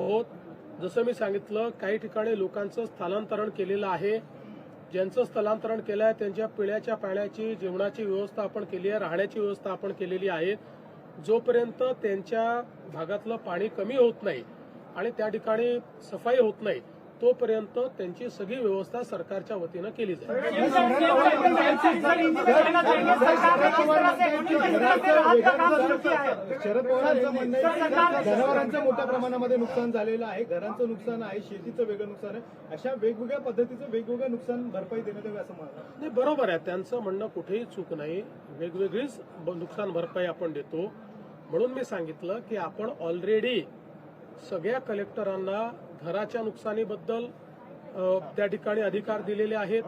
आहोत. जसं मी सांगितलं, काही ठिकाणी लोकांचं स्थलांतरण केलेलं आहे. ज्यांचं स्थलांतरण केलं आहे त्यांच्या पिण्याच्या पाण्याची, जेवणाची व्यवस्था आपण केली आहे, राहण्याची व्यवस्था आपण केलेली आहे. जोपर्यंत त्यांच्या भागातलं पाणी कमी होत नाही आणि त्या ठिकाणी सफाई होत नाही तोपर्यंत त्यांची सगळी व्यवस्था सरकारच्या वतीनं केली जाईल. शरद पवारांचं म्हणणं आहे जनावरांचं मोठ्या प्रमाणामध्ये नुकसान झालेलं आहे, घरांचं नुकसान आहे, शेतीचं वेगळं नुकसान आहे. अशा वेगवेगळ्या पद्धतीचं वेगवेगळं नुकसान भरपाई देण्यात यावी असं म्हणतात. नाही, बरोबर आहे, त्यांचं म्हणणं कुठेही चूक नाही. वेगवेगळीच नुकसान भरपाई आपण देतो. म्हणून मी सांगितलं की आपण ऑलरेडी सगळ्या कलेक्टरांना घराच्या नुकसानीबद्दल त्या ठिकाणी अधिकार दिलेले आहेत,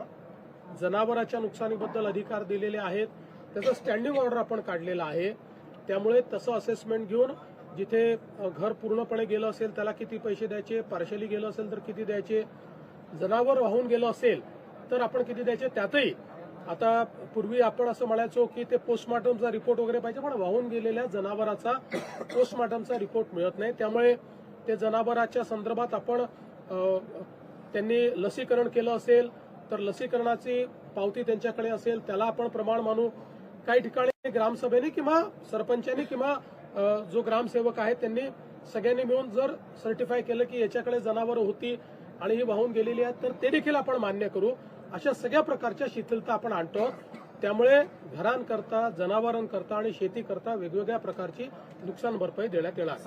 जनावरांच्या नुकसानीबद्दल अधिकार दिलेले आहेत. त्याचं स्टँडिंग ऑर्डर आपण काढलेला आहे. त्यामुळे तसं असेसमेंट घेऊन जिथे घर पूर्णपणे गेलं असेल त्याला किती पैसे द्यायचे, पार्शली गेलं असेल तर किती द्यायचे, जनावर वाहून गेलं असेल तर आपण किती द्यायचे. त्यातही आता पूर्वी आपण असं म्हणायचो की ते पोस्टमॉर्टमचा रिपोर्ट वगैरे पाहिजे, पण वाहून गेलेल्या जनावराचा पोस्टमॉर्टमचा रिपोर्ट मिळत नाही. त्यामुळे ते जनावराच्या संदर्भात आपण त्यांनी लसीकरण केलं असेल तर लसीकरणाची पावती त्यांच्याकडे असेल त्याला आपण प्रमाण मानू. काही ठिकाणी ग्रामसभेने किंवा सरपंचांनी किंवा जो ग्रामसेवक आहे त्यांनी सगळ्यांनी मिळून जर सर्टिफाय केलं की याच्याकडे जनावरं होती आणि ही वाहून गेलेली आहेत तर ते देखील आपण मान्य करू. अशा सगळ्या प्रकारच्या शिथिलता आपण आणतो. त्यामुळे घरांकरता, जनावरांकरता आणि शेतीकरता वेगवेगळ्या प्रकारची नुकसान भरपाई देण्यात येणार.